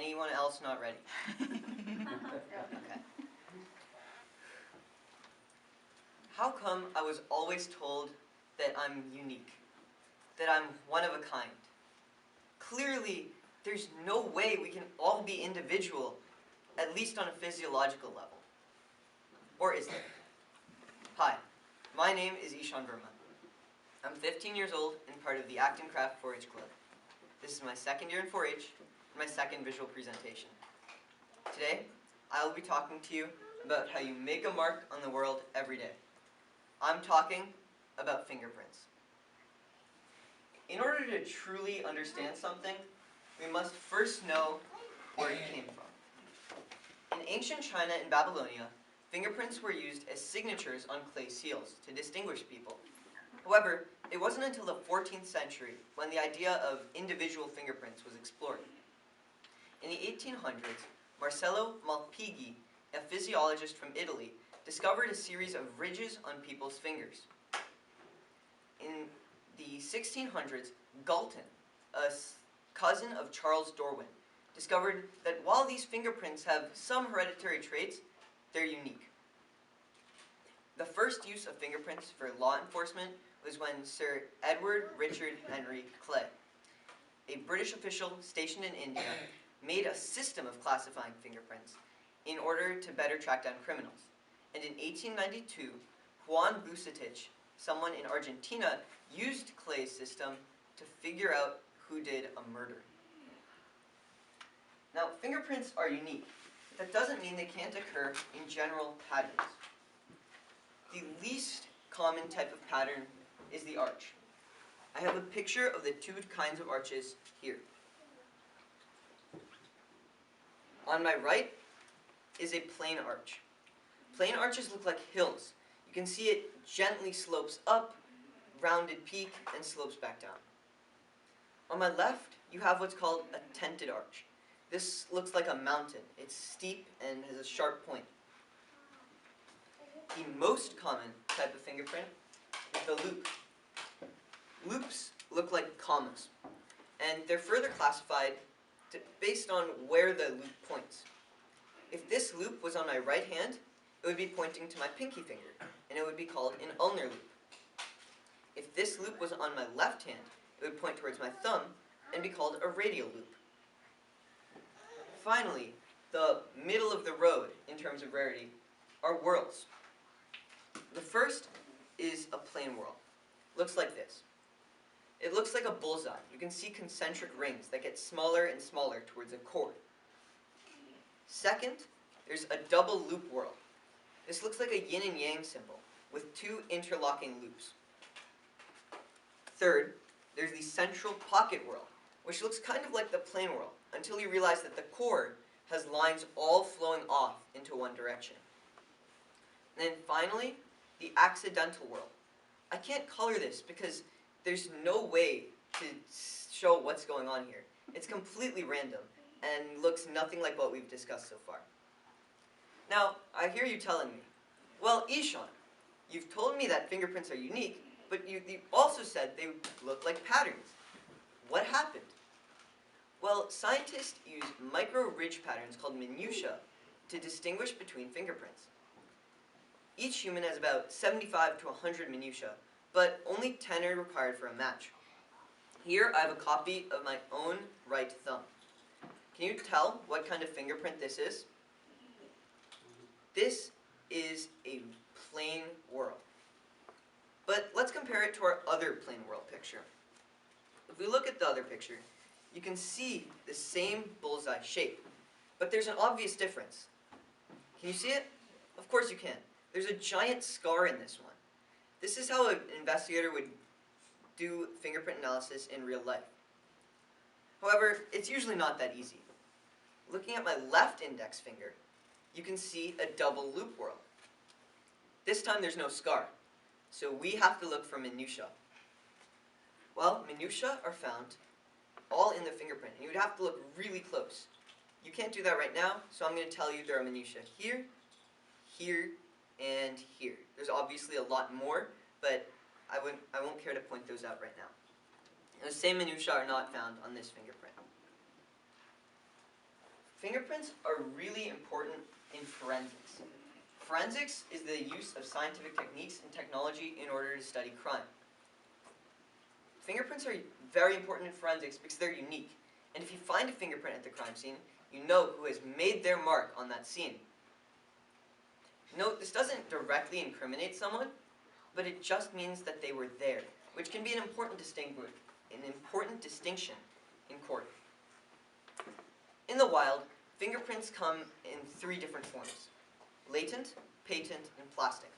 Anyone else not ready? Okay. How come I was always told that I'm unique? That I'm one of a kind? Clearly, there's no way we can all be individual, at least on a physiological level. Or is there? Hi, my name is Ishaan. I'm 15 years old and part of the Act and Craft 4-H Club. This is my second year in 4-H and my second visual presentation. Today, I will be talking to you about how you make a mark on the world every day. I'm talking about fingerprints. In order to truly understand something, we must first know where it came from. In ancient China and Babylonia, fingerprints were used as signatures on clay seals to distinguish people. However, it wasn't until the 14th century when the idea of individual fingerprints was explored. In the 1800s, Marcello Malpighi, a physiologist from Italy, discovered a series of ridges on people's fingers. In the 1600s, Galton, a cousin of Charles Darwin, discovered that while these fingerprints have some hereditary traits, they're unique. The first use of fingerprints for law enforcement was when Sir Edward Richard Henry Clay, a British official stationed in India, made a system of classifying fingerprints in order to better track down criminals. And in 1892, Juan Bucetich, someone in Argentina, used Clay's system to figure out who did a murder. Now, fingerprints are unique. That doesn't mean they can't occur in general patterns. The least common type of pattern is the arch. I have a picture of the two kinds of arches here. On my right is a plain arch. Plain arches look like hills. You can see it gently slopes up, rounded peak, and slopes back down. On my left, you have what's called a tented arch. This looks like a mountain. It's steep and has a sharp point. The most common type of fingerprint is the loop. Loops look like commas, and they're further classified based on where the loop points. If this loop was on my right hand, it would be pointing to my pinky finger, and it would be called an ulnar loop. If this loop was on my left hand, it would point towards my thumb and be called a radial loop. Finally, the middle of the road in terms of rarity are whorls. The first is a plain whorl. Looks like this. It looks like a bullseye. You can see concentric rings that get smaller and smaller towards a core. Second, there's a double loop whorl. This looks like a yin and yang symbol with two interlocking loops. Third, there's the central pocket whorl, which looks kind of like the plain whorl until you realize that the core has lines all flowing off into one direction. And then finally, the accidental whorl. I can't color this because there's no way to show what's going on here. It's completely random and looks nothing like what we've discussed so far. Now, I hear you telling me, well, Ishaan, you've told me that fingerprints are unique, but you also said they look like patterns. What happened? Well, scientists use micro-ridge patterns called minutiae to distinguish between fingerprints. Each human has about 75 to 100 minutiae, but only 10 are required for a match. Here I have a copy of my own right thumb. Can you tell what kind of fingerprint this is? This is a plain whorl. But let's compare it to our other plain whorl picture. If we look at the other picture, you can see the same bullseye shape, but there's an obvious difference. Can you see it? Of course you can. There's a giant scar in this one. This is how an investigator would do fingerprint analysis in real life. However, it's usually not that easy. Looking at my left index finger, you can see a double loop whorl. This time there's no scar, so we have to look for minutiae. Well, minutiae are found all in the fingerprint, and you would have to look really close. You can't do that right now, so I'm going to tell you there are minutiae here, here, and here. There's obviously a lot more, but I won't care to point those out right now. And the same minutiae are not found on this fingerprint. Fingerprints are really important in forensics. Forensics is the use of scientific techniques and technology in order to study crime. Fingerprints are very important in forensics because they're unique. And if you find a fingerprint at the crime scene, you know who has made their mark on that scene. Note, this doesn't directly incriminate someone, but it just means that they were there, which can be an important distinction in court. In the wild, fingerprints come in 3 different forms: latent, patent, and plastic.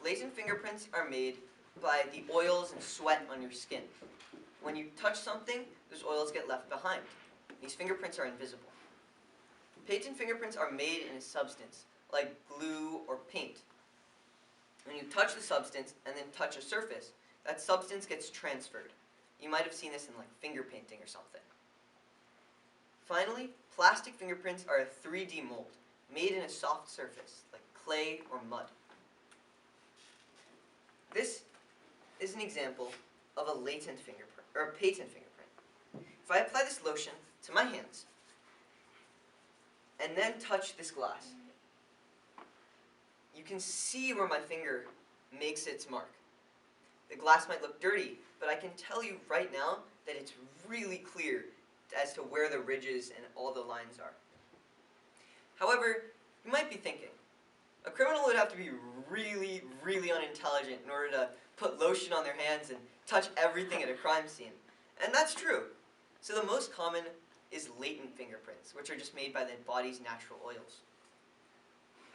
Latent fingerprints are made by the oils and sweat on your skin. When you touch something, those oils get left behind. These fingerprints are invisible. Patent fingerprints are made in a substance, like glue or paint. When you touch the substance and then touch a surface, that substance gets transferred. You might have seen this in like finger painting or something. Finally, plastic fingerprints are a 3D mold, made in a soft surface, like clay or mud. This is an example of a latent fingerprint, or a patent fingerprint. If I apply this lotion to my hands, and then touch this glass, you can see where my finger makes its mark. The glass might look dirty, but I can tell you right now that it's really clear as to where the ridges and all the lines are. However, you might be thinking, a criminal would have to be really, really unintelligent in order to put lotion on their hands and touch everything at a crime scene. And that's true. So the most common is latent fingerprints, which are just made by the body's natural oils.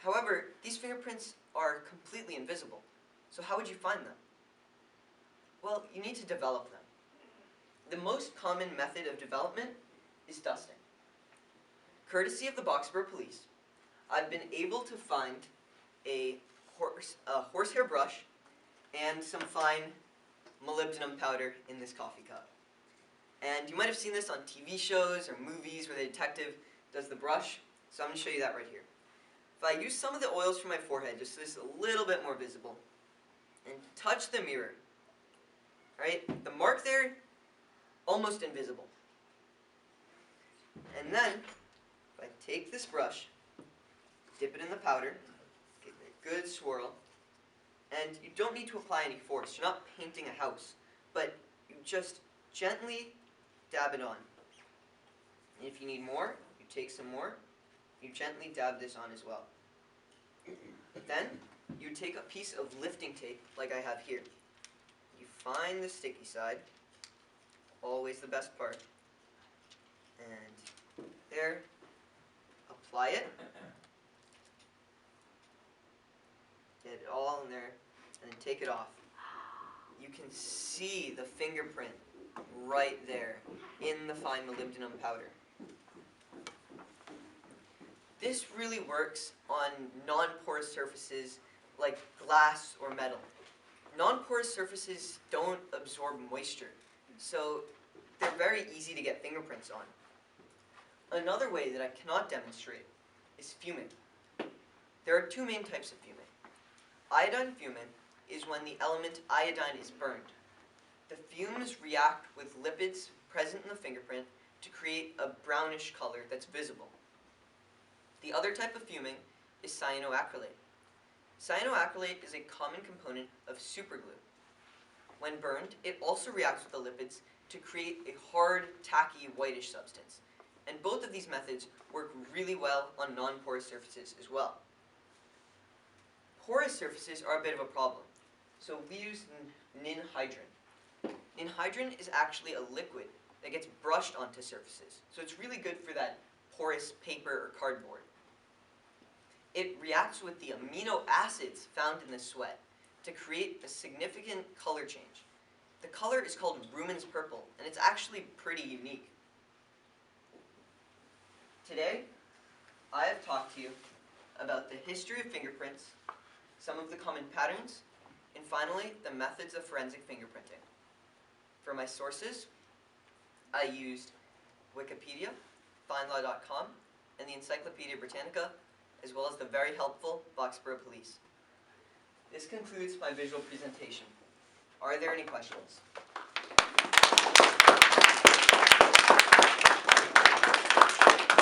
However, these fingerprints are completely invisible. So how would you find them? Well, you need to develop them. The most common method of development is dusting. Courtesy of the Boxborough Police, I've been able to find a horsehair brush and some fine molybdenum powder in this coffee cup. And you might have seen this on TV shows or movies where the detective does the brush, so I'm going to show you that right here. If I use some of the oils from my forehead, just so it's a little bit more visible, and touch the mirror, right, the mark there, almost invisible. And then, if I take this brush, dip it in the powder, give it a good swirl, and you don't need to apply any force. You're not painting a house, but you just gently dab it on. And if you need more, you take some more, you gently dab this on as well. Then, you take a piece of lifting tape, like I have here. You find the sticky side, always the best part, and there, apply it, get it all in there, and then take it off. You can see the fingerprint right there in the fine molybdenum powder. This really works on non-porous surfaces like glass or metal. Non-porous surfaces don't absorb moisture, so they're very easy to get fingerprints on. Another way that I cannot demonstrate is fuming. There are 2 main types of fuming. Iodine fuming is when the element iodine is burned. The fumes react with lipids present in the fingerprint to create a brownish color that's visible. The other type of fuming is cyanoacrylate. Cyanoacrylate is a common component of superglue. When burned, it also reacts with the lipids to create a hard, tacky, whitish substance. And both of these methods work really well on non-porous surfaces as well. Porous surfaces are a bit of a problem, so we use ninhydrin. Ninhydrin is actually a liquid that gets brushed onto surfaces, so it's really good for that porous paper or cardboard. It reacts with the amino acids found in the sweat to create a significant color change. The color is called Rumen's purple, and it's actually pretty unique. Today, I have talked to you about the history of fingerprints, some of the common patterns, and finally, the methods of forensic fingerprinting. For my sources, I used Wikipedia, FindLaw.com, and the Encyclopedia Britannica, as well as the very helpful Boxborough Police. This concludes my visual presentation. Are there any questions?